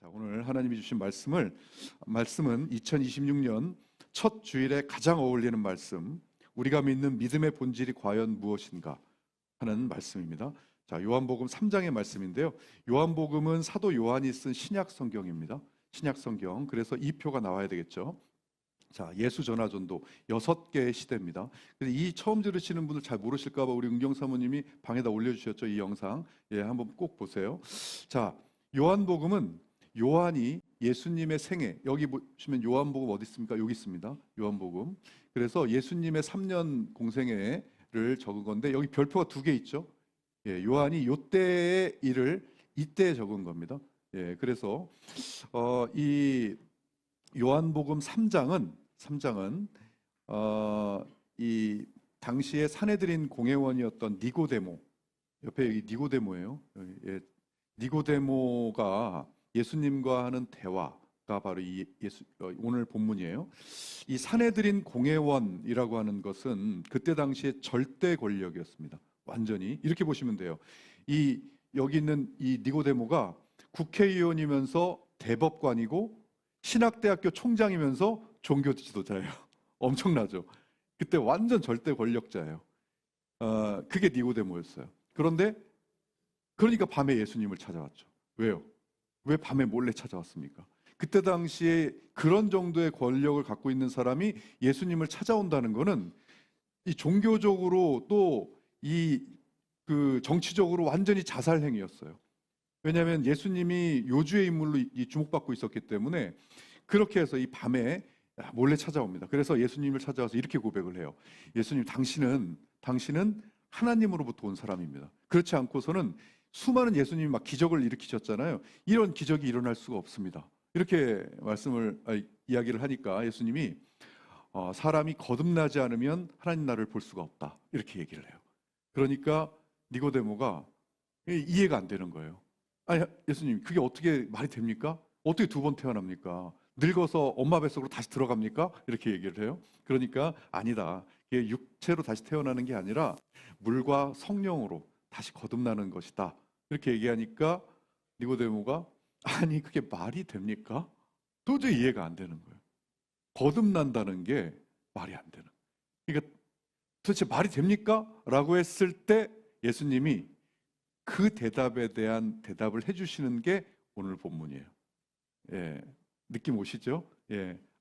자, 오늘 하나님이 주신 말씀은 2026년 첫 주일에 가장 어울리는 말씀, 우리가 믿는 믿음의 본질이 과연 무엇인가 하는 말씀입니다. 자, 요한복음 3장의 말씀인데요. 요한복음은 사도 요한이 쓴 신약 성경입니다. 신약 성경. 그래서 이 표가 나와야 되겠죠. 자, 예수 전화전도 6개의 시대입니다. 그래서 이 처음 들으시는 분들 잘 모르실까 봐 우리 은경 사모님이 방에다 올려주셨죠. 이 영상. 한번 꼭 보세요. 자, 요한복음은 요한이 예수님의 생애, 여기 보시면 요한복음 어디 있습니까? 여기 있습니다. 요한복음. 그래서 예수님의 3년 공생애를 적은 건데 여기 별표가 2개 있죠. 요한이 요때의 일을 이때 적은 겁니다. 그래서 이 요한복음 3장은 이 당시에 산헤드린 공회원이었던 니고데모, 옆에 여기 니고데모예요. 니고데모가 예수님과 하는 대화가 바로 오늘 본문이에요. 이 산헤드린 공회원이라고 하는 것은 그때 당시에 절대 권력이었습니다. 완전히 이렇게 보시면 돼요. 여기 있는 이 니고데모가 국회의원이면서 대법관이고 신학대학교 총장이면서 종교 지도자예요. 엄청나죠. 그때 완전 절대 권력자예요. 그게 니고데모였어요. 그러니까 밤에 예수님을 찾아왔죠. 왜요? 왜 밤에 몰래 찾아왔습니까? 그때 당시에 그런 정도의 권력을 갖고 있는 사람이 예수님을 찾아온다는 것은 이 종교적으로 또 정치적으로 완전히 자살 행위였어요. 왜냐하면 예수님이 요주의 인물로 주목받고 있었기 때문에 그렇게 해서 이 밤에 몰래 찾아옵니다. 그래서 예수님을 찾아와서 이렇게 고백을 해요. 예수님, 당신은 하나님으로부터 온 사람입니다. 그렇지 않고서는 수많은 예수님이 막 기적을 일으키셨잖아요. 이런 기적이 일어날 수가 없습니다. 이렇게 이야기를 하니까 예수님이 사람이 거듭나지 않으면 하나님 나라를 볼 수가 없다. 이렇게 얘기를 해요. 그러니까 니고데모가 이해가 안 되는 거예요. 아니, 예수님, 그게 어떻게 말이 됩니까? 어떻게 2번 태어납니까? 늙어서 엄마 뱃속으로 다시 들어갑니까? 이렇게 얘기를 해요. 그러니까 아니다. 이게 육체로 다시 태어나는 게 아니라 물과 성령으로 다시 거듭나는 것이다. 이렇게 얘기하니까 니고데모가 아니, 그게 말이 됩니까? 도저히 이해가 안 되는 거예요. 거듭난다는 게 말이 안 되는. 그러니까 도대체 말이 됩니까? 라고 했을 때 예수님이 그 대답에 대한 대답을 해주시는 게 오늘 본문이에요. 느낌 오시죠?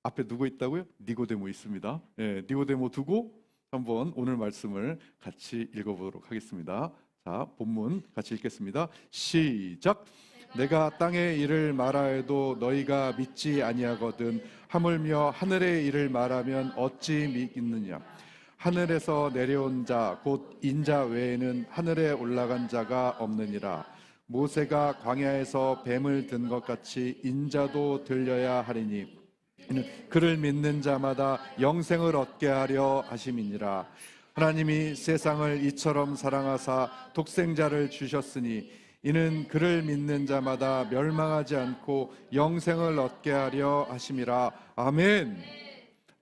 앞에 누구 있다고요? 니고데모 있습니다. 니고데모 두고 한번 오늘 말씀을 같이 읽어보도록 하겠습니다. 자, 본문 같이 읽겠습니다. 시작. 내가 땅의 일을 말하여도 너희가 믿지 아니하거든 하물며 하늘의 일을 말하면 어찌 믿느냐. 하늘에서 내려온 자 곧 인자 외에는 하늘에 올라간 자가 없느니라. 모세가 광야에서 뱀을 든 것 같이 인자도 들려야 하리니 이는 그를 믿는 자마다 영생을 얻게 하려 하심이니라. 하나님이 세상을 이처럼 사랑하사 독생자를 주셨으니 이는 그를 믿는 자마다 멸망하지 않고 영생을 얻게 하려 하심이라. 아멘.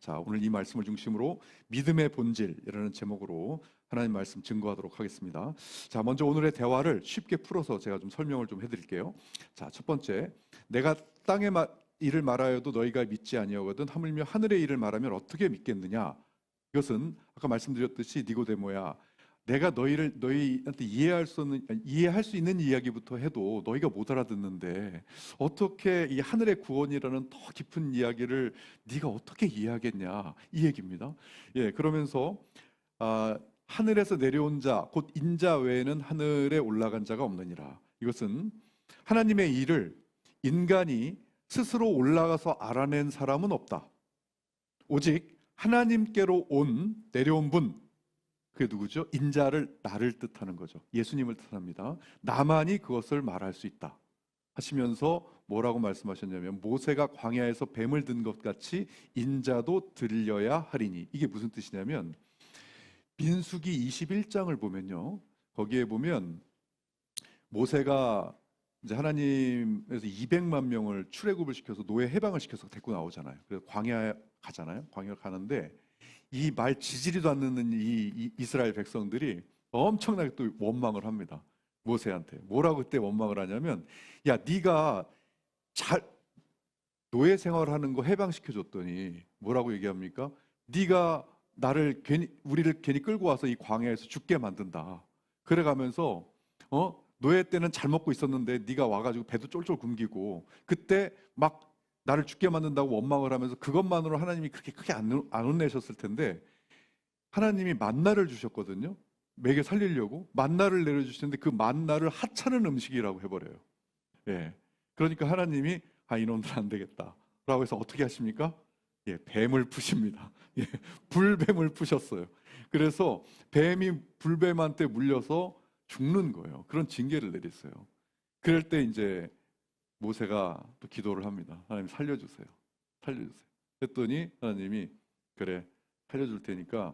자, 오늘 이 말씀을 중심으로 믿음의 본질이라는 제목으로 하나님 말씀 증거하도록 하겠습니다. 자, 먼저 오늘의 대화를 쉽게 풀어서 제가 좀 설명을 좀 해드릴게요. 자, 첫 번째, 내가 땅의 일을 말하여도 너희가 믿지 아니하거든 하물며 하늘의 일을 말하면 어떻게 믿겠느냐. 이것은 아까 말씀드렸듯이 니고데모야, 내가 너희한테 이해할 수 있는 이야기부터 해도 너희가 못 알아듣는데 어떻게 이 하늘의 구원이라는 더 깊은 이야기를 네가 어떻게 이해하겠냐, 이 얘기입니다. 그러면서 하늘에서 내려온 자 곧 인자 외에는 하늘에 올라간 자가 없느니라. 이것은 하나님의 일을 인간이 스스로 올라가서 알아낸 사람은 없다. 오직 하나님께로 내려온 분, 그게 누구죠? 인자를, 나를 뜻하는 거죠. 예수님을 뜻합니다. 나만이 그것을 말할 수 있다 하시면서 뭐라고 말씀하셨냐면 모세가 광야에서 뱀을 든 것 같이 인자도 들려야 하리니. 이게 무슨 뜻이냐면 민수기 21장을 보면요, 거기에 보면 모세가 이제 하나님에서 200만 명을 출애굽을 시켜서 노예 해방을 시켜서 데리고 나오잖아요. 그래서 광야에 가잖아요. 광야를 가는데 이 말 지지리도 않는 이 이스라엘 백성들이 엄청나게 또 원망을 합니다. 모세한테. 뭐라고 그때 원망을 하냐면, 야, 네가 잘 노예 생활하는 거 해방시켜 줬더니 뭐라고 얘기합니까? 네가 나를 괜히 우리를 괜히 끌고 와서 이 광야에서 죽게 만든다. 그래가면서 노예 때는 잘 먹고 있었는데 네가 와가지고 배도 쫄쫄 굶기고 그때 막 나를 죽게 만든다고 원망을 하면서 그것만으로 하나님이 그렇게 크게 안 혼내셨을 텐데 하나님이 만나를 주셨거든요. 먹여 살리려고 만나를 내려주시는데 그 만나를 하찮은 음식이라고 해버려요. 예. 그러니까 하나님이 이놈들 안 되겠다라고 해서 어떻게 하십니까? 예, 뱀을 푸십니다. 예, 불뱀을 푸셨어요. 그래서 뱀이 불뱀한테 물려서 죽는 거예요. 그런 징계를 내렸어요. 그럴 때 이제 모세가 또 기도를 합니다. 하나님 살려주세요. 살려주세요. 했더니 하나님이 그래 살려줄 테니까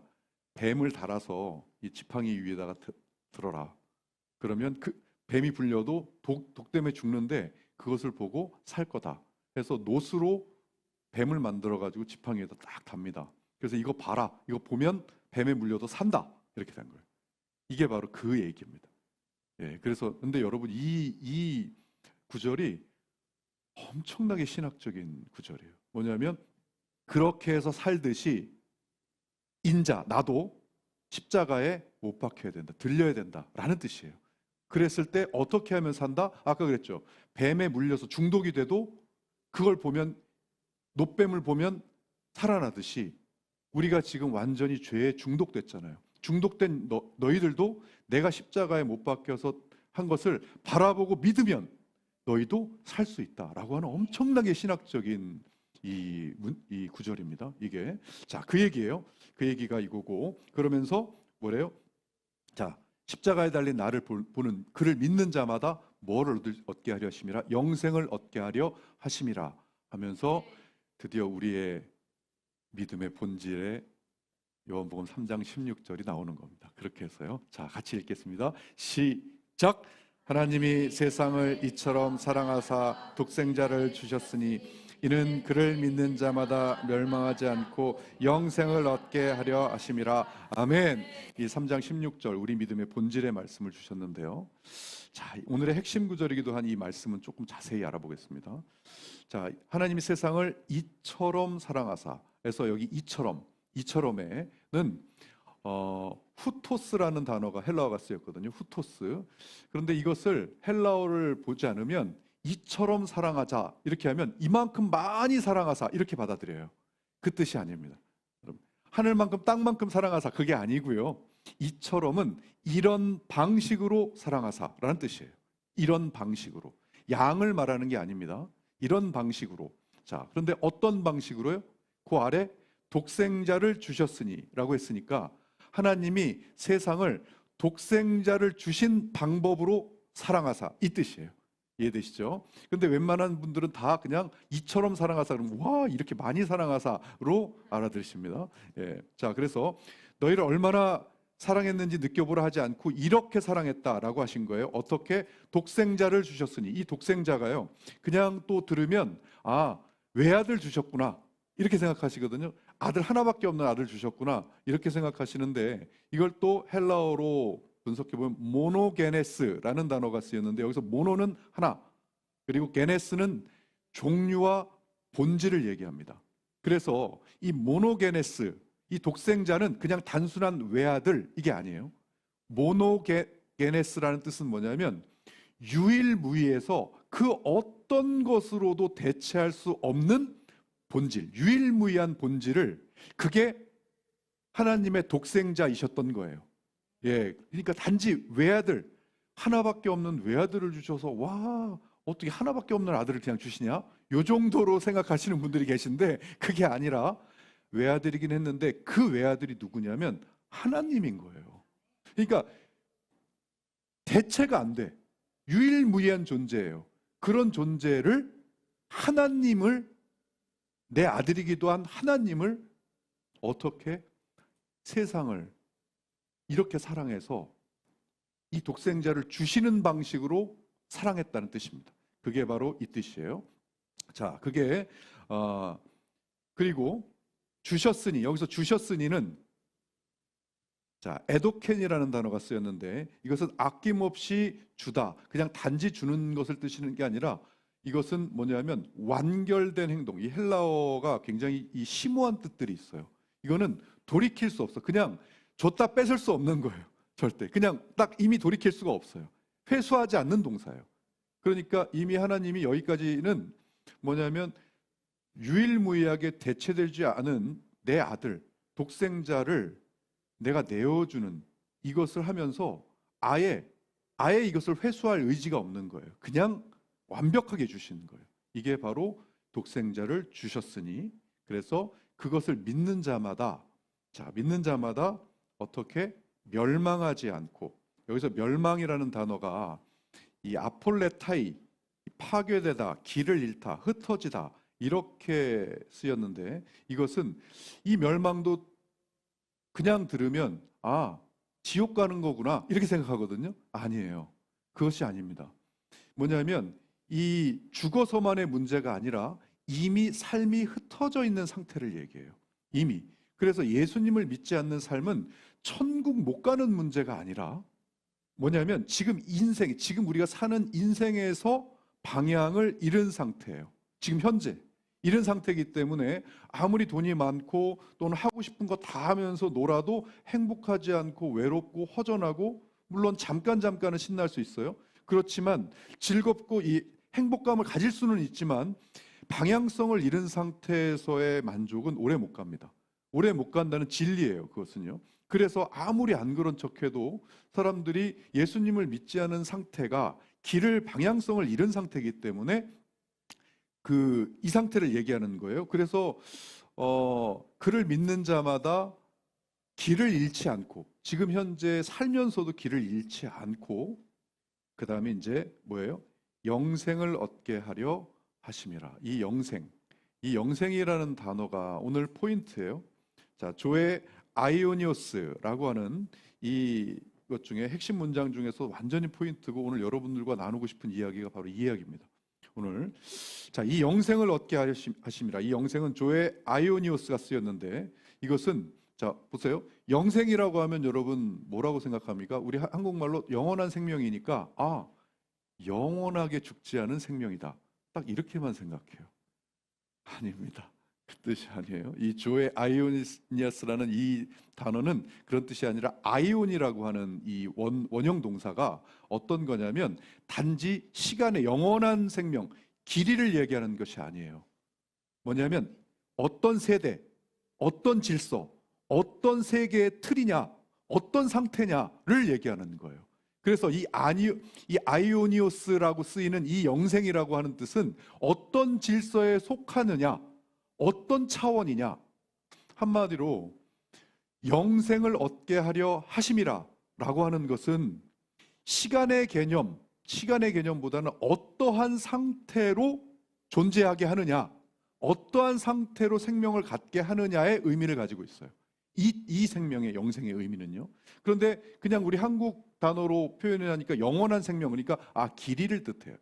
뱀을 달아서 이 지팡이 위에다가 들어라. 그러면 그 뱀이 불려도 독 때문에 죽는데 그것을 보고 살 거다. 해서 노스로 뱀을 만들어 가지고 지팡이에다 딱 답니다. 그래서 이거 봐라. 이거 보면 뱀에 물려도 산다. 이렇게 된 거예요. 이게 바로 그 얘기입니다. 예, 그래서 근데 여러분 이 구절이 엄청나게 신학적인 구절이에요. 뭐냐면 그렇게 해서 살듯이 인자 나도 십자가에 못 박혀야 된다. 들려야 된다라는 뜻이에요. 그랬을 때 어떻게 하면 산다? 아까 그랬죠. 뱀에 물려서 중독이 돼도 그걸 보면 노뱀을 보면 살아나듯이 우리가 지금 완전히 죄에 중독됐잖아요. 중독된 너희들도 내가 십자가에 못 박혀서 한 것을 바라보고 믿으면 너희도 살 수 있다라고 하는 엄청나게 신학적인 이 구절입니다. 이게 자, 그 얘기예요. 그 얘기가 이거고 그러면서 뭐래요? 자, 십자가에 달린 나를 보는 그를 믿는 자마다 뭐를 얻게 하려 하심이라 영생을 얻게 하려 하심이라 하면서 드디어 우리의 믿음의 본질에 요한복음 3장 16절이 나오는 겁니다. 그렇게 해서요. 자, 같이 읽겠습니다. 시작. 하나님이 세상을 이처럼 사랑하사 독생자를 주셨으니 이는 그를 믿는 자마다 멸망하지 않고 영생을 얻게 하려 하심이라. 아멘. 이 3장 16절 우리 믿음의 본질의 말씀을 주셨는데요. 자, 오늘의 핵심 구절이기도 한 이 말씀은 조금 자세히 알아보겠습니다. 자, 하나님이 세상을 이처럼 사랑하사 해서 여기 이처럼에는 후토스라는 단어가 헬라어가 쓰였거든요. 후토스. 그런데 이것을 헬라어를 보지 않으면 이처럼 사랑하자 이렇게 하면 이만큼 많이 사랑하사 이렇게 받아들여요. 그 뜻이 아닙니다. 하늘만큼 땅만큼 사랑하사 그게 아니고요. 이처럼은 이런 방식으로 사랑하사라는 뜻이에요. 이런 방식으로. 양을 말하는 게 아닙니다. 이런 방식으로. 자, 그런데 어떤 방식으로요? 그 아래 독생자를 주셨으니라고 했으니까 하나님이 세상을 독생자를 주신 방법으로 사랑하사 이 뜻이에요. 이해되시죠? 근데 웬만한 분들은 다 그냥 이처럼 사랑하사 그러면 와 이렇게 많이 사랑하사로 알아들으십니다. 예. 자, 그래서 너희를 얼마나 사랑했는지 느껴보라 하지 않고 이렇게 사랑했다라고 하신 거예요. 어떻게? 독생자를 주셨으니. 이 독생자가요 그냥 또 들으면 외아들 주셨구나 이렇게 생각하시거든요. 아들 하나밖에 없는 아들 주셨구나 이렇게 생각하시는데 이걸 또 헬라어로 분석해보면 모노게네스라는 단어가 쓰였는데 여기서 모노는 하나 그리고 게네스는 종류와 본질을 얘기합니다. 그래서 이 모노게네스 이 독생자는 그냥 단순한 외아들 이게 아니에요. 모노게네스라는 뜻은 뭐냐면 유일무이해서 그 어떤 것으로도 대체할 수 없는 본질, 유일무이한 본질을 그게 하나님의 독생자이셨던 거예요. 예, 그러니까 단지 외아들 하나밖에 없는 외아들을 주셔서 와 어떻게 하나밖에 없는 아들을 그냥 주시냐? 요 정도로 생각하시는 분들이 계신데 그게 아니라 외아들이긴 했는데 그 외아들이 누구냐면 하나님인 거예요. 그러니까 대체가 안 돼. 유일무이한 존재예요. 그런 존재를 하나님을 내 아들이기도 한 하나님을 어떻게 세상을 이렇게 사랑해서 이 독생자를 주시는 방식으로 사랑했다는 뜻입니다. 그게 바로 이 뜻이에요. 자, 그게 그리고 주셨으니 여기서 주셨으니는 자, 에도켄이라는 단어가 쓰였는데 이것은 아낌없이 주다. 그냥 단지 주는 것을 뜻하는 게 아니라 이것은 뭐냐면 완결된 행동. 이 헬라어가 굉장히 이 심오한 뜻들이 있어요. 이거는 돌이킬 수 없어. 그냥 줬다 뺏을 수 없는 거예요. 절대. 그냥 딱 이미 돌이킬 수가 없어요. 회수하지 않는 동사예요. 그러니까 이미 하나님이 여기까지는 뭐냐면 유일무이하게 대체되지 않은 내 아들, 독생자를 내가 내어주는 이것을 하면서 아예 이것을 회수할 의지가 없는 거예요. 그냥 완벽하게 주시는 거예요. 이게 바로 독생자를 주셨으니, 그래서 그것을 믿는 자마다, 믿는 자마다 어떻게 멸망하지 않고, 여기서 멸망이라는 단어가 이 아폴레타이, 파괴되다, 길을 잃다, 흩어지다 이렇게 쓰였는데, 이것은 이 멸망도 그냥 들으면 지옥 가는 거구나 이렇게 생각하거든요. 아니에요. 그것이 아닙니다. 뭐냐면 이 죽어서만의 문제가 아니라 이미 삶이 흩어져 있는 상태를 얘기해요. 이미. 그래서 예수님을 믿지 않는 삶은 천국 못 가는 문제가 아니라 뭐냐면 지금 우리가 사는 인생에서 방향을 잃은 상태예요. 지금 현재 이런 상태이기 때문에 아무리 돈이 많고 또는 하고 싶은 거 다 하면서 놀아도 행복하지 않고 외롭고 허전하고, 물론 잠깐은 신날 수 있어요. 그렇지만 즐겁고 이 행복감을 가질 수는 있지만 방향성을 잃은 상태에서의 만족은 오래 못 갑니다. 오래 못 간다는 진리예요. 그것은요. 그래서 아무리 안 그런 척해도 사람들이 예수님을 믿지 않은 상태가 방향성을 잃은 상태이기 때문에 이 상태를 얘기하는 거예요. 그래서 그를 믿는 자마다 길을 잃지 않고, 지금 현재 살면서도 길을 잃지 않고, 그 다음에 이제 뭐예요? 영생을 얻게 하려 하심이라. 이 영생이라는 단어가 오늘 포인트예요. 조의 아이오니오스라고 하는 이것 중에 핵심 문장 중에서 완전히 포인트고, 오늘 여러분들과 나누고 싶은 이야기가 바로 이 이야기입니다. 오늘 이 영생을 얻게 하심이라. 이 영생은 조의 아이오니오스가 쓰였는데, 이것은 보세요. 영생이라고 하면 여러분 뭐라고 생각합니까? 우리 한국말로 영원한 생명이니까 영원하게 죽지 않은 생명이다, 딱 이렇게만 생각해요. 아닙니다. 그 뜻이 아니에요. 이 조의 아이오니아스라는 이 단어는 그런 뜻이 아니라 아이온이라고 하는 이 원형 동사가 어떤 거냐면 단지 시간의 영원한 생명, 길이를 얘기하는 것이 아니에요. 뭐냐면 어떤 세대, 어떤 질서, 어떤 세계의 틀이냐, 어떤 상태냐를 얘기하는 거예요. 그래서 이 아이오니오스라고 쓰이는 이 영생이라고 하는 뜻은 어떤 질서에 속하느냐, 어떤 차원이냐. 한마디로 영생을 얻게 하려 하심이라 라고 하는 것은 시간의 개념보다는 어떠한 상태로 존재하게 하느냐, 어떠한 상태로 생명을 갖게 하느냐의 의미를 가지고 있어요. 이 생명의 영생의 의미는요. 그런데 그냥 우리 한국 단어로 표현을 하니까 영원한 생명, 그러니까 길이를 뜻해요.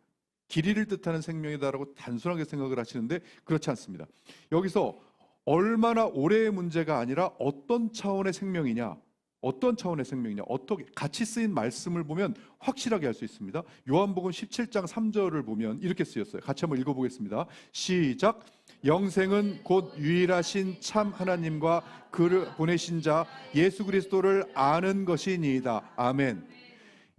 길이를 뜻하는 생명이다라고 단순하게 생각을 하시는데 그렇지 않습니다. 여기서 얼마나 오래의 문제가 아니라 어떤 차원의 생명이냐, 어떻게 같이 쓰인 말씀을 보면 확실하게 알 수 있습니다. 요한복음 17장 3절을 보면 이렇게 쓰였어요. 같이 한번 읽어보겠습니다. 시작. 영생은 곧 유일하신 참 하나님과 그를 보내신 자 예수 그리스도를 아는 것이니이다. 아멘.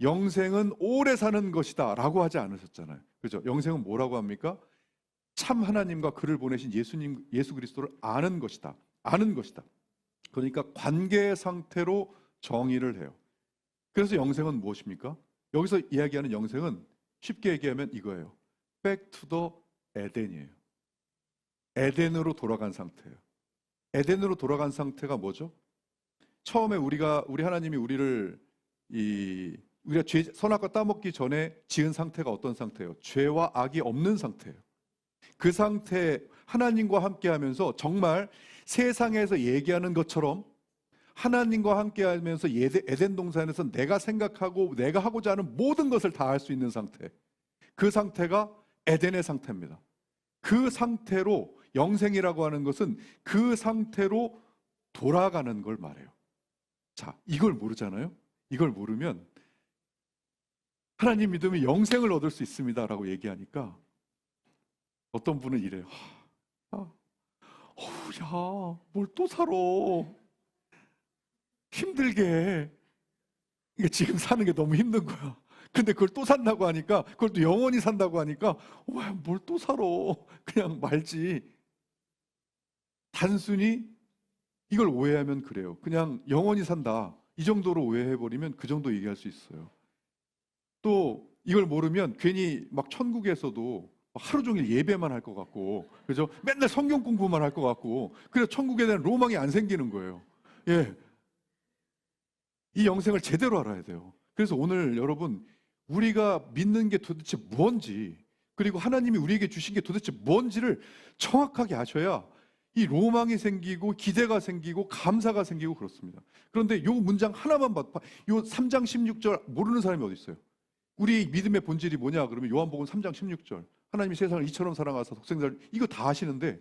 영생은 오래 사는 것이다 라고 하지 않으셨잖아요. 그죠? 영생은 뭐라고 합니까? 참 하나님과 그를 보내신 예수 그리스도를 아는 것이다. 그러니까 관계의 상태로 정의를 해요. 그래서 영생은 무엇입니까? 여기서 이야기하는 영생은 쉽게 얘기하면 이거예요. Back to the 에덴이에요. 에덴으로 돌아간 상태예요. 에덴으로 돌아간 상태가 뭐죠? 처음에 우리 하나님이 우리가 선악과 따먹기 전에 지은 상태가 어떤 상태예요? 죄와 악이 없는 상태예요. 그 상태 하나님과 함께하면서 정말 세상에서 얘기하는 것처럼 하나님과 함께하면서 에덴 동산에서 내가 생각하고 내가 하고자 하는 모든 것을 다 할 수 있는 상태, 그 상태가 에덴의 상태입니다. 그 상태로, 영생이라고 하는 것은 그 상태로 돌아가는 걸 말해요. 이걸 모르잖아요. 이걸 모르면 하나님 믿으면 영생을 얻을 수 있습니다 라고 얘기하니까 어떤 분은 이래요. 야, 뭘 또 사러? 힘들게. 이게 지금 사는 게 너무 힘든 거야. 근데 그걸 또 산다고 하니까, 그걸 또 영원히 산다고 하니까, 뭘 또 사러? 그냥 말지. 단순히 이걸 오해하면 그래요. 그냥 영원히 산다. 이 정도로 오해해버리면 그 정도 얘기할 수 있어요. 또 이걸 모르면 괜히 막 천국에서도 하루 종일 예배만 할 것 같고, 그죠? 맨날 성경 공부만 할 것 같고, 그래서 천국에 대한 로망이 안 생기는 거예요. 예, 이 영생을 제대로 알아야 돼요. 그래서 오늘 여러분, 우리가 믿는 게 도대체 뭔지, 그리고 하나님이 우리에게 주신 게 도대체 뭔지를 정확하게 아셔야 이 로망이 생기고 기대가 생기고 감사가 생기고 그렇습니다. 그런데 요 문장 하나만 봐도, 요 3장 16절 모르는 사람이 어디 있어요? 우리 믿음의 본질이 뭐냐 그러면 요한복음 3장 16절, 하나님이 세상을 이처럼 사랑하사 독생자를, 이거 다 아시는데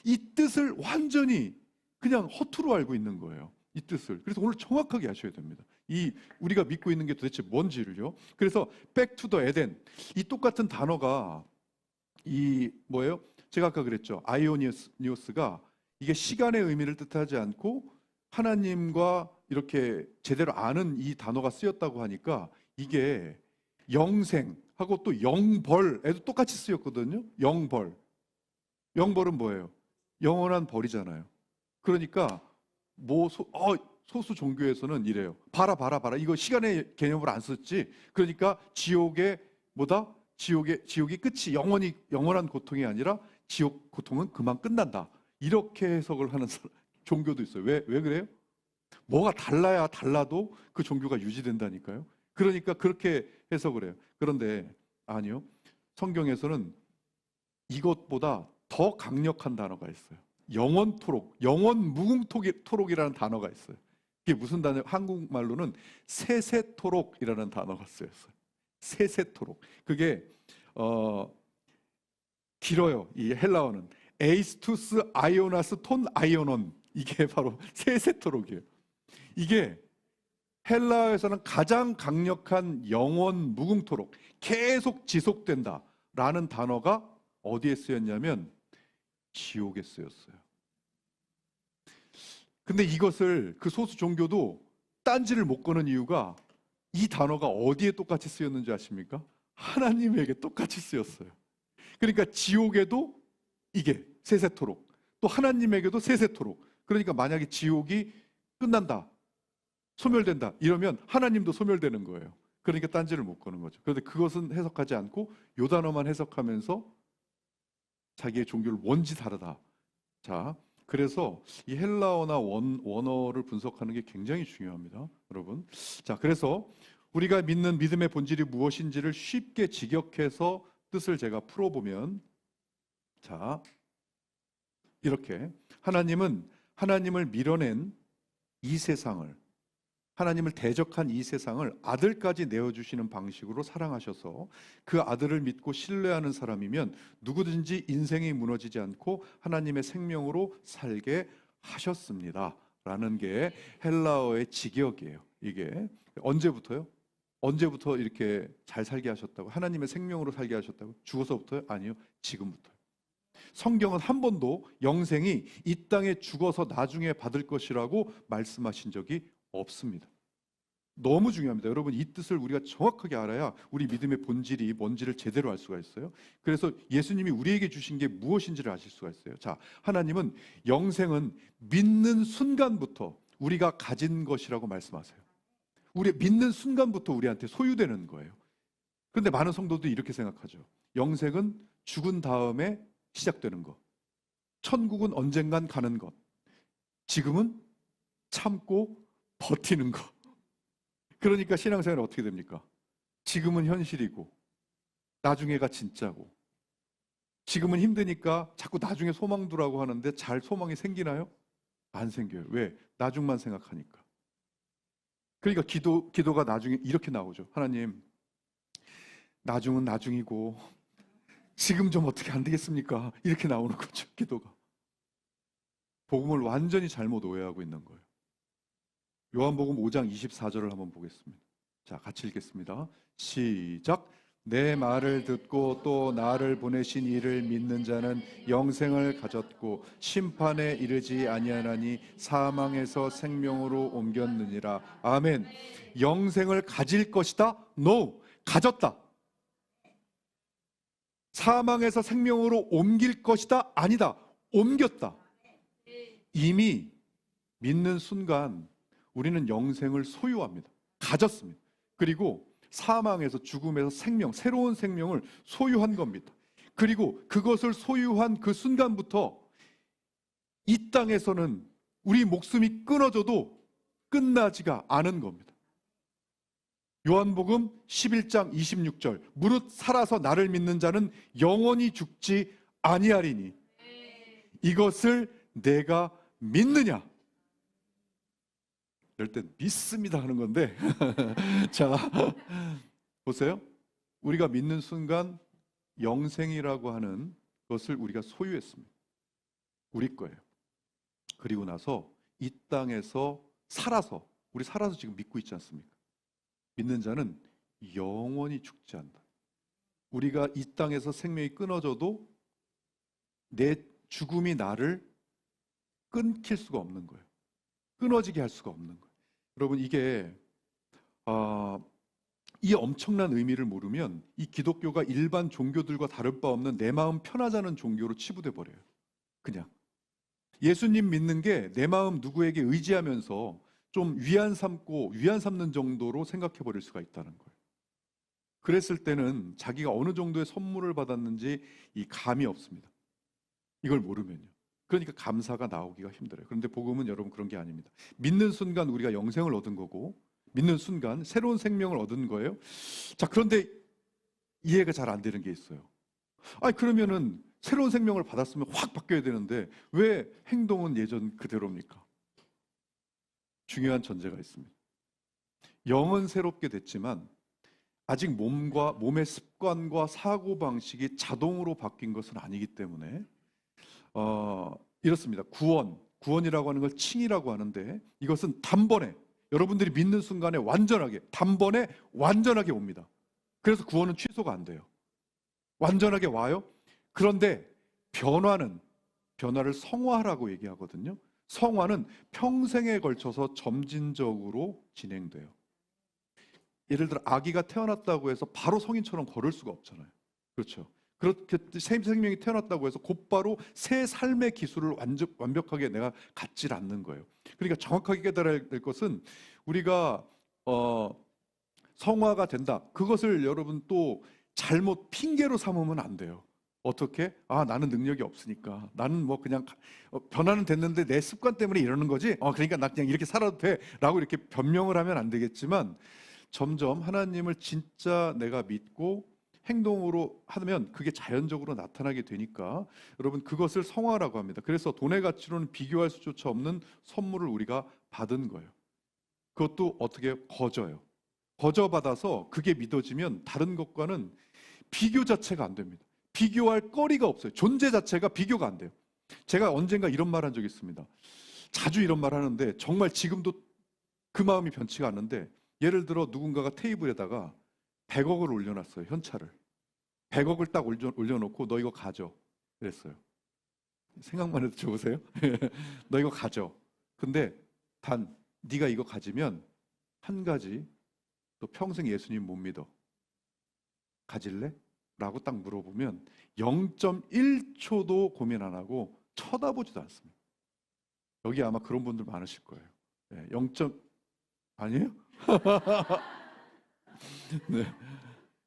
이 뜻을 완전히 그냥 허투루 알고 있는 거예요. 이 뜻을. 그래서 오늘 정확하게 아셔야 됩니다. 이 우리가 믿고 있는 게 도대체 뭔지를요. 그래서 back to the Eden, 이 똑같은 단어가 이 뭐예요? 제가 아까 그랬죠. 아이오니오스가 이게 시간의 의미를 뜻하지 않고 하나님과 이렇게 제대로 아는 이 단어가 쓰였다고 하니까 이게 영생하고 또 영벌에도 똑같이 쓰였거든요. 영벌. 영벌은 뭐예요? 영원한 벌이잖아요. 그러니까 소수 종교에서는 이래요. 봐라. 이거 시간의 개념을 안 썼지. 그러니까 지옥의 뭐다? 지옥이 끝이 영원한 고통이 아니라 지옥 고통은 그만 끝난다. 이렇게 해석을 하는 종교도 있어요. 왜 그래요? 뭐가 달라도 그 종교가 유지된다니까요. 그러니까 그렇게 해석을 해요. 그런데 아니요. 성경에서는 이것보다 더 강력한 단어가 있어요. 영원토록, 영원무궁토록이라는 단어가 있어요. 이게 무슨 단어? 한국말로는 세세토록이라는 단어가 쓰였어요. 세세토록. 그게 길어요. 이 헬라어는 에이스투스 아이오나스 톤 아이오논, 이게 바로 세세토록이에요. 이게 헬라어에서는 가장 강력한 영원 무궁토록, 계속 지속된다라는 단어가 어디에 쓰였냐면 지옥에 쓰였어요. 근데 이것을 그 소수 종교도 딴지를 못 거는 이유가 이 단어가 어디에 똑같이 쓰였는지 아십니까? 하나님에게 똑같이 쓰였어요. 그러니까 지옥에도 이게 세세토록, 또 하나님에게도 세세토록. 그러니까 만약에 지옥이 끝난다, 소멸된다 이러면 하나님도 소멸되는 거예요. 그러니까 딴지를 못 거는 거죠. 그런데 그것은 해석하지 않고 요 단어만 해석하면서 자기의 종교를 뭔지 다르다. 자, 그래서 이 헬라어나 원어를 분석하는 게 굉장히 중요합니다, 여러분. 자, 그래서 우리가 믿는 믿음의 본질이 무엇인지를 쉽게 직역해서 뜻을 제가 풀어보면, 자, 이렇게 하나님을 밀어낸 이 세상을, 하나님을 대적한 이 세상을 아들까지 내어주시는 방식으로 사랑하셔서 그 아들을 믿고 신뢰하는 사람이면 누구든지 인생이 무너지지 않고 하나님의 생명으로 살게 하셨습니다 라는 게 헬라어의 직역이에요. 이게 언제부터요? 언제부터 이렇게 잘 살게 하셨다고? 하나님의 생명으로 살게 하셨다고? 죽어서부터요? 아니요, 지금부터요. 성경은 한 번도 영생이 이 땅에 죽어서 나중에 받을 것이라고 말씀하신 적이 없습니다. 너무 중요합니다. 여러분, 이 뜻을 우리가 정확하게 알아야 우리 믿음의 본질이 뭔지를 제대로 알 수가 있어요. 그래서 예수님이 우리에게 주신 게 무엇인지를 아실 수가 있어요. 자, 하나님은 영생은 믿는 순간부터 우리가 가진 것이라고 말씀하세요. 우리 믿는 순간부터 우리한테 소유되는 거예요. 그런데 많은 성도들이 이렇게 생각하죠. 영생은 죽은 다음에 시작되는 것. 천국은 언젠간 가는 것. 지금은 참고 버티는 것. 그러니까 신앙생활은 어떻게 됩니까? 지금은 현실이고 나중에가 진짜고, 지금은 힘드니까 자꾸 나중에 소망 두라고 하는데 잘 소망이 생기나요? 안 생겨요. 왜? 나중만 생각하니까. 그러니까 기도가 나중에 이렇게 나오죠. 하나님, 나중은 나중이고 지금 좀 어떻게 안 되겠습니까? 이렇게 나오는 거죠, 기도가. 복음을 완전히 잘못 오해하고 있는 거예요. 요한복음 5장 24절을 한번 보겠습니다. 자, 같이 읽겠습니다. 시작. 내 말을 듣고 또 나를 보내신 이를 믿는 자는 영생을 가졌고 심판에 이르지 아니하나니 사망에서 생명으로 옮겼느니라. 아멘. 영생을 가질 것이다? No. 가졌다. 사망에서 생명으로 옮길 것이다? 아니다. 옮겼다. 이미 믿는 순간 우리는 영생을 소유합니다. 가졌습니다. 그리고 사망에서, 죽음에서 생명, 새로운 생명을 소유한 겁니다. 그리고 그것을 소유한 그 순간부터 이 땅에서는 우리 목숨이 끊어져도 끝나지가 않은 겁니다. 요한복음 11장 26절, 무릇 살아서 나를 믿는 자는 영원히 죽지 아니하리니 이것을 내가 믿느냐? 이럴 땐 믿습니다 하는 건데 자, 보세요. 우리가 믿는 순간 영생이라고 하는 것을 우리가 소유했습니다. 우리 거예요. 그리고 나서 이 땅에서 살아서, 우리 살아서 지금 믿고 있지 않습니까? 믿는 자는 영원히 죽지 않는다. 우리가 이 땅에서 생명이 끊어져도 내 죽음이 나를 끊길 수가 없는 거예요. 끊어지게 할 수가 없는 거예요. 여러분, 이게 이 엄청난 의미를 모르면 이 기독교가 일반 종교들과 다를 바 없는 내 마음 편하자는 종교로 치부돼 버려요. 그냥 예수님 믿는 게 내 마음 누구에게 의지하면서 좀 위안 삼는 정도로 생각해 버릴 수가 있다는 거예요. 그랬을 때는 자기가 어느 정도의 선물을 받았는지 이 감이 없습니다. 이걸 모르면요. 그러니까 감사가 나오기가 힘들어요. 그런데 복음은 여러분 그런 게 아닙니다. 믿는 순간 우리가 영생을 얻은 거고, 믿는 순간 새로운 생명을 얻은 거예요. 자, 그런데 이해가 잘 안 되는 게 있어요. 아니, 그러면은 새로운 생명을 받았으면 확 바뀌어야 되는데 왜 행동은 예전 그대로입니까? 중요한 전제가 있습니다. 영은 새롭게 됐지만 아직 몸의 습관과 사고방식이 자동으로 바뀐 것은 아니기 때문에 이렇습니다. 구원이라고 하는 걸 칭이라고 하는데, 이것은 단번에, 여러분들이 믿는 순간에 단번에 완전하게 옵니다. 그래서 구원은 취소가 안 돼요. 완전하게 와요. 그런데 변화를 성화라고 얘기하거든요. 성화는 평생에 걸쳐서 점진적으로 진행돼요. 예를 들어 아기가 태어났다고 해서 바로 성인처럼 걸을 수가 없잖아요. 그렇죠? 그렇게 새 생명이 태어났다고 해서 곧바로 새 삶의 기술을 완벽하게 내가 갖질 않는 거예요. 그러니까 정확하게 깨달아야 될 것은, 우리가 성화가 된다, 그것을 여러분 또 잘못 핑계로 삼으면 안 돼요. 어떻게? 나는 능력이 없으니까, 나는 뭐 그냥 변화는 됐는데 내 습관 때문에 이러는 거지, 그러니까 나 그냥 이렇게 살아도 돼 라고 이렇게 변명을 하면 안 되겠지만, 점점 하나님을 진짜 내가 믿고 행동으로 하면 그게 자연적으로 나타나게 되니까, 여러분, 그것을 성화라고 합니다. 그래서 돈의 가치로는 비교할 수조차 없는 선물을 우리가 받은 거예요. 그것도 어떻게 거저받아서 그게 믿어지면 다른 것과는 비교 자체가 안 됩니다. 비교할 거리가 없어요. 존재 자체가 비교가 안 돼요. 제가 언젠가 이런 말 한 적이 있습니다. 자주 이런 말 하는데 정말 지금도 그 마음이 변치가 않는데, 예를 들어 누군가가 테이블에다가 100억을 올려놨어요. 현찰을 100억을 딱 올려놓고 너 이거 가져 그랬어요. 생각만 해도 좋으세요? 너 이거 가져. 근데 단 네가 이거 가지면 한 가지, 너 평생 예수님 못 믿어. 가질래? 라고 딱 물어보면 0.1초도 고민 안 하고 쳐다보지도 않습니다. 여기 아마 그런 분들 많으실 거예요. 0. 아니에요? 네.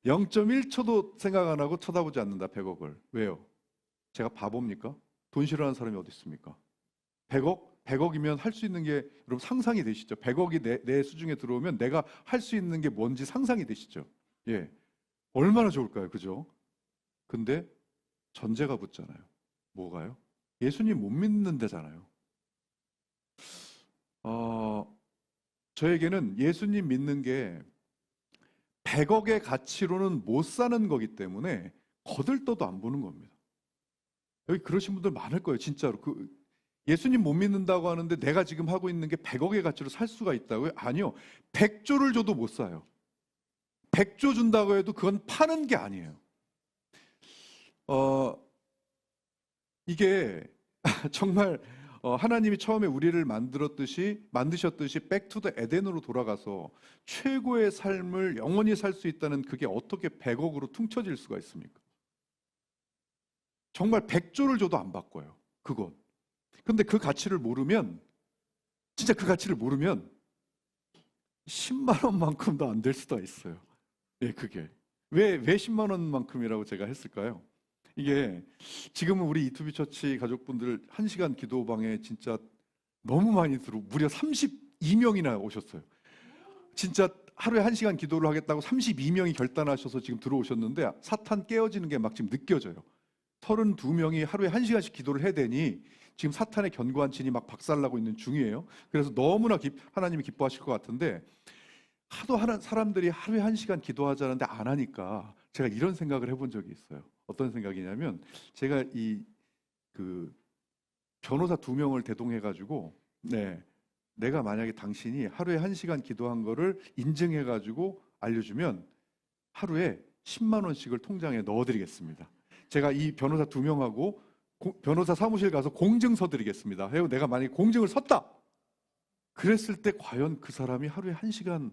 0.1초도 생각 안 하고 쳐다보지 않는다, 100억을. 왜요? 제가 바보입니까? 돈 싫어하는 사람이 어디 있습니까? 100억이면 할 수 있는 게, 여러분 상상이 되시죠? 100억이 내 수중에 들어오면 내가 할 수 있는 게 뭔지 상상이 되시죠? 예. 얼마나 좋을까요? 그죠? 근데 전제가 붙잖아요. 뭐가요? 예수님 못 믿는 데잖아요. 저에게는 예수님 믿는 게 100억의 가치로는 못 사는 거기 때문에 거들떠도 안 보는 겁니다. 여기 그러신 분들 많을 거예요, 진짜로. 예수님 못 믿는다고 하는데 내가 지금 하고 있는 게 100억의 가치로 살 수가 있다고요? 아니요. 100조를 줘도 못 사요. 100조 준다고 해도 그건 파는 게 아니에요. 이게 정말 하나님이 처음에 우리를 만드셨듯이 백투더 에덴으로 돌아가서 최고의 삶을 영원히 살 수 있다는 그게 어떻게 100억으로 퉁쳐질 수가 있습니까? 정말 100조를 줘도 안 바꿔요. 그건. 근데 그 가치를 모르면, 진짜 그 가치를 모르면 10만 원만큼도 안 될 수도 있어요. 예, 그게. 왜 10만 원만큼이라고 제가 했을까요? 이게 지금은 우리 이투비 처치 가족분들 1시간 기도방에 진짜 너무 많이 무려 32명이나 오셨어요. 진짜 하루에 1시간 기도를 하겠다고 32명이 결단하셔서 지금 들어오셨는데 사탄 깨어지는 게 막 지금 느껴져요. 32명이 하루에 1시간씩 기도를 해야 되니 지금 사탄의 견고한 진이 막 박살나고 있는 중이에요. 그래서 너무나 하나님이 기뻐하실 것 같은데 하도 사람들이 하루에 1시간 기도하자는데 안 하니까 제가 이런 생각을 해본 적이 있어요. 어떤 생각이냐면 제가 그 변호사 2명을 대동해가지고 내가 만약에 당신이 하루에 1시간 기도한 거를 인증해가지고 알려주면 하루에 10만 원씩을 통장에 넣어드리겠습니다. 제가 이 변호사 2명하고 변호사 사무실 가서 공증서 드리겠습니다. 해요. 내가 만약에 공증을 섰다. 그랬을 때 과연 그 사람이 하루에 1시간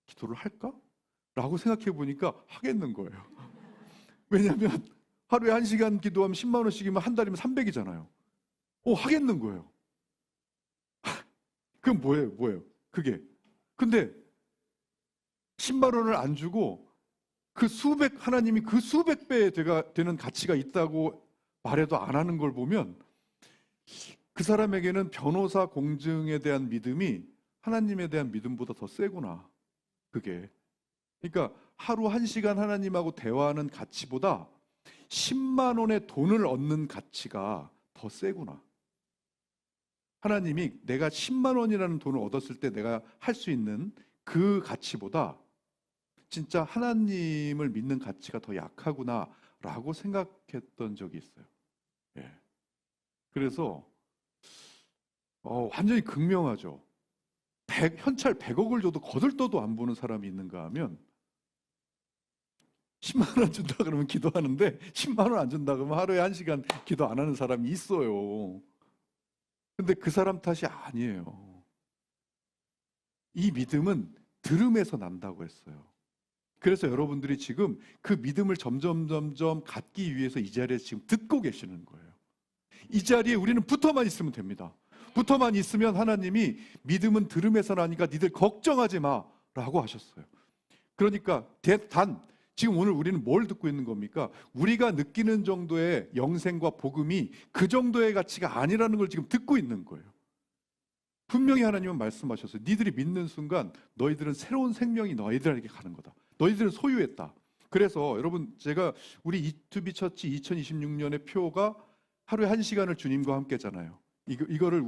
기도를 할까? 라고 생각해 보니까 하겠는 거예요. 왜냐하면 하루에 1시간 기도하면 10만 원씩이면 한 달이면 300이잖아요. 하겠는 거예요. 그럼 뭐예요? 그게. 근데 10만 원을 안 주고 하나님이 그 수백 배 되는 가치가 있다고 말해도 안 하는 걸 보면 그 사람에게는 변호사 공증에 대한 믿음이 하나님에 대한 믿음보다 더 세구나. 그게. 그러니까 하루 1시간 하나님하고 대화하는 가치보다 10만 원의 돈을 얻는 가치가 더 세구나. 하나님이 내가 10만 원이라는 돈을 얻었을 때 내가 할 수 있는 그 가치보다 진짜 하나님을 믿는 가치가 더 약하구나 라고 생각했던 적이 있어요. 예. 그래서 완전히 극명하죠. 현찰 100억을 줘도 거들떠도 안 보는 사람이 있는가 하면 10만 원 준다 그러면 기도하는데 10만 원 안 준다 그러면 하루에 1시간 기도 안 하는 사람이 있어요. 근데 그 사람 탓이 아니에요. 이 믿음은 들음에서 난다고 했어요. 그래서 여러분들이 지금 그 믿음을 점점 갖기 위해서 이 자리에 지금 듣고 계시는 거예요. 이 자리에 우리는 붙어만 있으면 됩니다. 붙어만 있으면 하나님이 믿음은 들음에서 나니까 니들 걱정하지 마라고 하셨어요. 그러니까 지금 오늘 우리는 뭘 듣고 있는 겁니까? 우리가 느끼는 정도의 영생과 복음이 그 정도의 가치가 아니라는 걸 지금 듣고 있는 거예요. 분명히 하나님은 말씀하셨어요. 니들이 믿는 순간 너희들은 새로운 생명이 너희들에게 가는 거다. 너희들은 소유했다. 그래서 여러분 제가 우리 이투비 처치 2026년의 표가 하루에 1시간을 주님과 함께잖아요. 이거를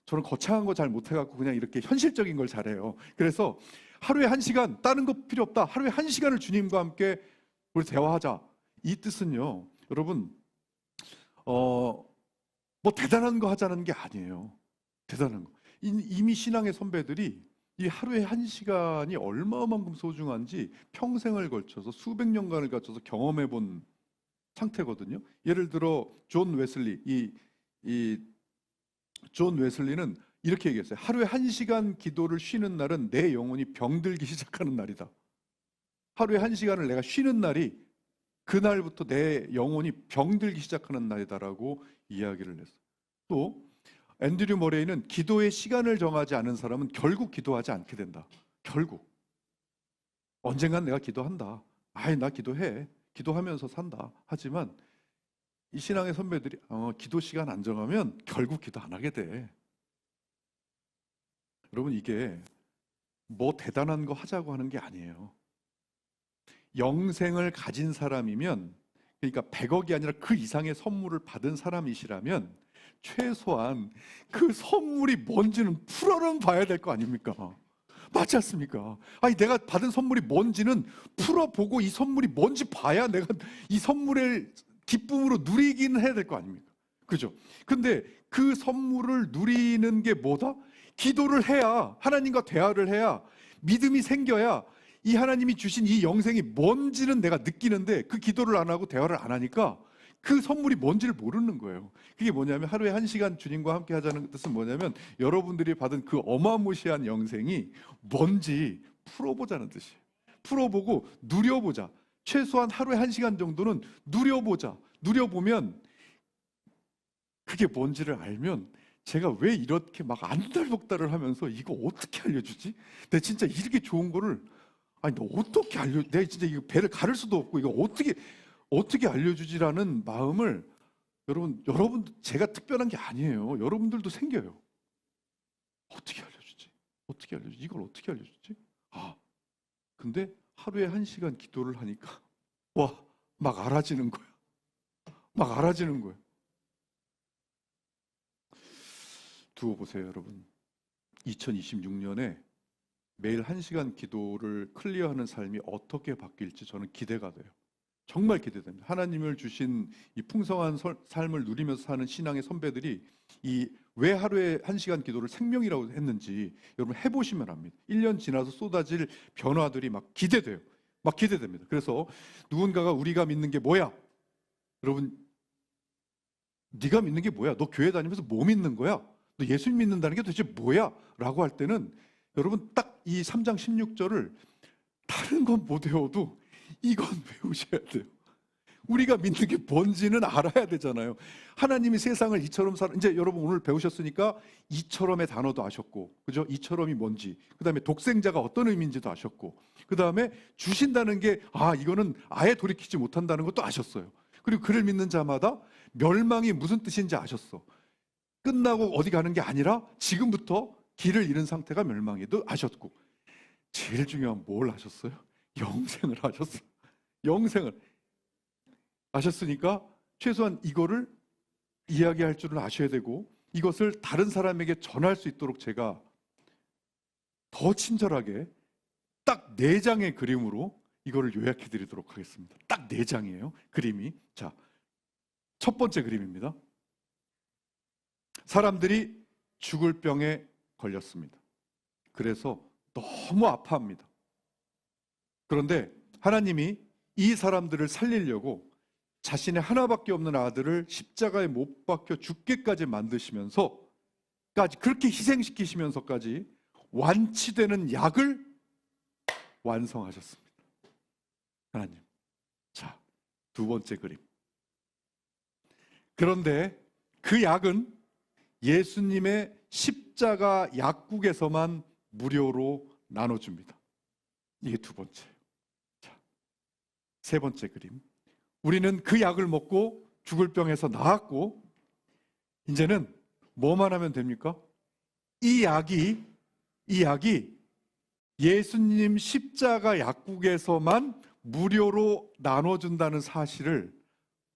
저는 거창한 거 잘 못해갖고 그냥 이렇게 현실적인 걸 잘해요. 그래서 하루에 1시간 다른 거 필요 없다. 하루에 1시간을 주님과 함께 우리 대화하자. 이 뜻은요. 여러분 뭐 대단한 거 하자는 게 아니에요. 대단한 거. 이미 신앙의 선배들이 이 하루에 1시간이 얼마만큼 소중한지 평생을 걸쳐서 수백 년간을 거쳐서 경험해 본 상태거든요. 예를 들어 존 웨슬리 존 웨슬리는 이렇게 얘기했어요. 하루에 1시간 기도를 쉬는 날은 내 영혼이 병들기 시작하는 날이다. 하루에 1시간을 내가 쉬는 날이 그날부터 내 영혼이 병들기 시작하는 날이다라고 이야기를 했어요. 또 앤드류 머레이는 기도의 시간을 정하지 않은 사람은 결국 기도하지 않게 된다. 결국. 언젠간 내가 기도한다. 나 기도해. 기도하면서 산다. 하지만 이 신앙의 선배들이 기도 시간 안 정하면 결국 기도 안 하게 돼. 여러분 이게 뭐 대단한 거 하자고 하는 게 아니에요. 영생을 가진 사람이면 그러니까 100억이 아니라 그 이상의 선물을 받은 사람이시라면 최소한 그 선물이 뭔지는 풀어는 봐야 될 거 아닙니까? 맞지 않습니까? 내가 받은 선물이 뭔지는 풀어보고 이 선물이 뭔지 봐야 내가 이 선물을 기쁨으로 누리기는 해야 될 거 아닙니까? 그죠? 근데 그 선물을 누리는 게 뭐다? 기도를 해야, 하나님과 대화를 해야, 믿음이 생겨야 이 하나님이 주신 이 영생이 뭔지는 내가 느끼는데 그 기도를 안 하고 대화를 안 하니까 그 선물이 뭔지를 모르는 거예요. 그게 뭐냐면 하루에 1시간 주님과 함께 하자는 뜻은 뭐냐면 여러분들이 받은 그 어마무시한 영생이 뭔지 풀어보자는 뜻이에요. 풀어보고 누려보자. 최소한 하루에 1시간 정도는 누려보자. 누려보면 그게 뭔지를 알면 제가 왜 이렇게 막 안달복달을 하면서 이거 어떻게 알려주지? 내가 진짜 이렇게 좋은 거를 아니 너 어떻게 내가 진짜 이거 배를 가를 수도 없고 이거 어떻게 알려주지라는 마음을 여러분 제가 특별한 게 아니에요. 여러분들도 생겨요. 어떻게 알려주지? 어떻게 알려주지? 이걸 어떻게 알려주지? 근데 하루에 1시간 기도를 하니까 막 알아지는 거야. 막 알아지는 거야. 두고 보세요, 여러분. 2026년에 매일 1시간 기도를 클리어하는 삶이 어떻게 바뀔지 저는 기대가 돼요. 정말 기대됩니다. 하나님을 주신 이 풍성한 삶을 누리면서 사는 신앙의 선배들이 왜 하루에 1시간 기도를 생명이라고 했는지 여러분 해보시면 압니다. 1년 지나서 쏟아질 변화들이 막 기대돼요. 막 기대됩니다. 그래서 누군가가 우리가 믿는 게 뭐야? 여러분, 네가 믿는 게 뭐야? 너 교회 다니면서 뭐 믿는 거야? 너 예수 믿는다는 게 도대체 뭐야? 라고 할 때는 여러분 딱 이 3장 16절을 다른 건 못 외워도 이건 외우셔야 돼요. 우리가 믿는 게 뭔지는 알아야 되잖아요. 하나님이 세상을 이처럼 이제 여러분 오늘 배우셨으니까 이처럼의 단어도 아셨고, 그죠? 이처럼이 뭔지, 그 다음에 독생자가 어떤 의미인지도 아셨고, 그 다음에 주신다는 게 이거는 아예 돌이키지 못한다는 것도 아셨어요. 그리고 그를 믿는 자마다 멸망이 무슨 뜻인지 아셨어. 끝나고 어디 가는 게 아니라 지금부터 길을 잃은 상태가 멸망에도 아셨고, 제일 중요한 뭘 아셨어요? 영생을 아셨어요. 영생을 아셨으니까 최소한 이거를 이야기할 줄은 아셔야 되고 이것을 다른 사람에게 전할 수 있도록 제가 더 친절하게 딱 4장의 그림으로 이거를 요약해 드리도록 하겠습니다. 딱 4장이에요. 그림이. 자, 첫 번째 그림입니다. 사람들이 죽을 병에 걸렸습니다. 그래서 너무 아파합니다. 그런데 하나님이 이 사람들을 살리려고 자신의 하나밖에 없는 아들을 십자가에 못 박혀 죽게까지 만드시면서까지, 그렇게 희생시키시면서까지 완치되는 약을 완성하셨습니다. 하나님. 자, 두 번째 그림. 그런데 그 약은 예수님의 십자가 약국에서만 무료로 나눠줍니다. 이게 두 번째예요. 자, 세 번째 그림. 우리는 그 약을 먹고 죽을 병에서 나았고 이제는 뭐만 하면 됩니까? 이 약이 예수님 십자가 약국에서만 무료로 나눠준다는 사실을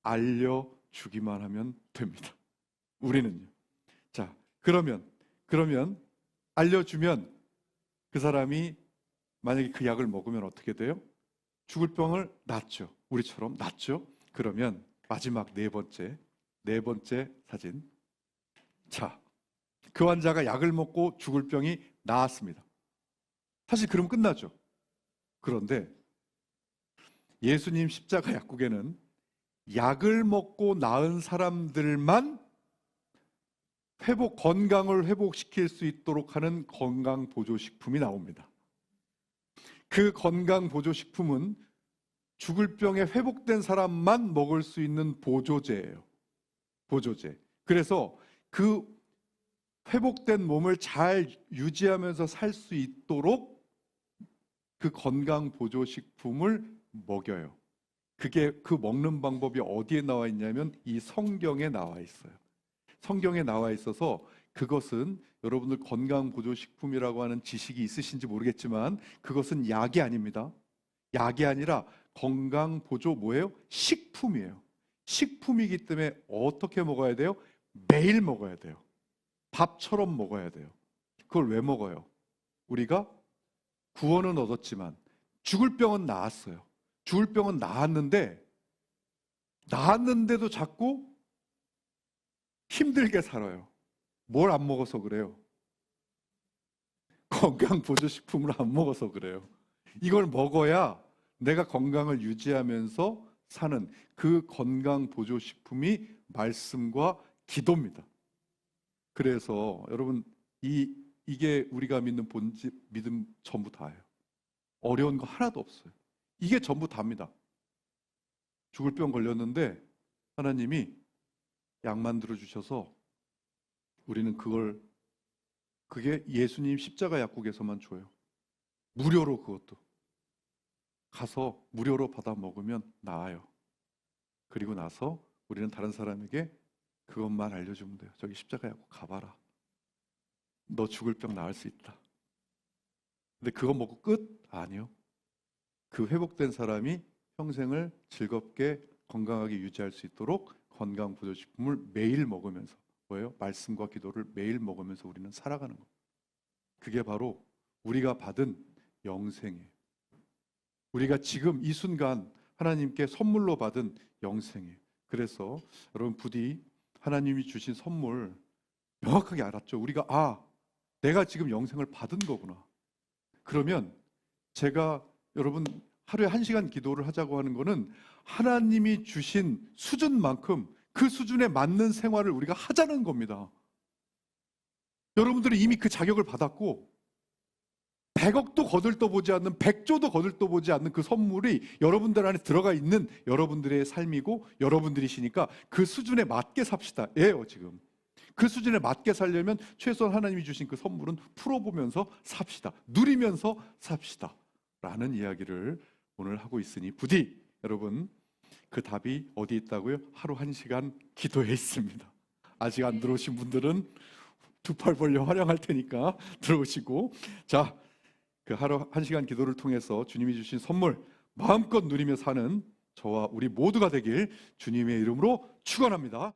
알려주기만 하면 됩니다. 우리는요. 자, 그러면 알려주면 그 사람이 만약에 그 약을 먹으면 어떻게 돼요? 죽을 병을 낫죠. 우리처럼 낫죠. 그러면 마지막 네 번째 사진. 자, 그 환자가 약을 먹고 죽을 병이 나았습니다. 사실 그럼 끝나죠. 그런데 예수님 십자가 약국에는 약을 먹고 나은 사람들만 건강을 회복시킬 수 있도록 하는 건강보조식품이 나옵니다. 그 건강보조식품은 죽을 병에 회복된 사람만 먹을 수 있는 보조제예요. 보조제. 그래서 그 회복된 몸을 잘 유지하면서 살 수 있도록 그 건강보조식품을 먹여요. 그 먹는 방법이 어디에 나와 있냐면 이 성경에 나와 있어요. 성경에 나와 있어서 그것은 여러분들 건강보조식품이라고 하는 지식이 있으신지 모르겠지만 그것은 약이 아닙니다. 약이 아니라 건강보조 뭐예요? 식품이에요. 식품이기 때문에 어떻게 먹어야 돼요? 매일 먹어야 돼요. 밥처럼 먹어야 돼요. 그걸 왜 먹어요? 우리가 구원은 얻었지만 죽을 병은 나았어요. 죽을 병은 나았는데도 자꾸 힘들게 살아요. 뭘 안 먹어서 그래요? 건강보조식품을 안 먹어서 그래요. 이걸 먹어야 내가 건강을 유지하면서 사는 그 건강 보조식품이 말씀과 기도입니다. 그래서 여러분 이게 우리가 믿는 본질 믿음 전부 다예요. 어려운 거 하나도 없어요. 이게 전부 다입니다. 죽을 병 걸렸는데 하나님이 약 만들어 주셔서 우리는 그게 예수님 십자가 약국에서만 줘요. 무료로 그것도. 가서 무료로 받아 먹으면 나아요. 그리고 나서 우리는 다른 사람에게 그것만 알려주면 돼요. 저기 십자가 약국 가봐라. 너 죽을 병 나을 수 있다. 근데 그거 먹고 끝? 아니요. 그 회복된 사람이 평생을 즐겁게 건강하게 유지할 수 있도록 건강 보조식품을 매일 먹으면서 뭐예요? 말씀과 기도를 매일 먹으면서 우리는 살아가는 거예요. 그게 바로 우리가 받은 영생이에요. 우리가 지금 이 순간 하나님께 선물로 받은 영생이에요. 그래서 여러분 부디 하나님이 주신 선물 명확하게 알았죠. 우리가 내가 지금 영생을 받은 거구나. 그러면 제가 여러분 하루에 1시간 기도를 하자고 하는 거는 하나님이 주신 수준만큼 그 수준에 맞는 생활을 우리가 하자는 겁니다. 여러분들은 이미 그 자격을 받았고 100억도 거들떠보지 않는 100조도 거들떠보지 않는 그 선물이 여러분들 안에 들어가 있는 여러분들의 삶이고 여러분들이시니까 그 수준에 맞게 삽시다. 예요 지금. 그 수준에 맞게 살려면 최소한 하나님이 주신 그 선물은 풀어보면서 삽시다. 누리면서 삽시다. 라는 이야기를 오늘 하고 있으니 부디 여러분 그 답이 어디 있다고요? 하루 1시간 기도에 있습니다. 아직 안 들어오신 분들은 두 팔 벌려 활용할 테니까 들어오시고 자, 그 하루 1시간 기도를 통해서 주님이 주신 선물 마음껏 누리며 사는 저와 우리 모두가 되길 주님의 이름으로 축원합니다.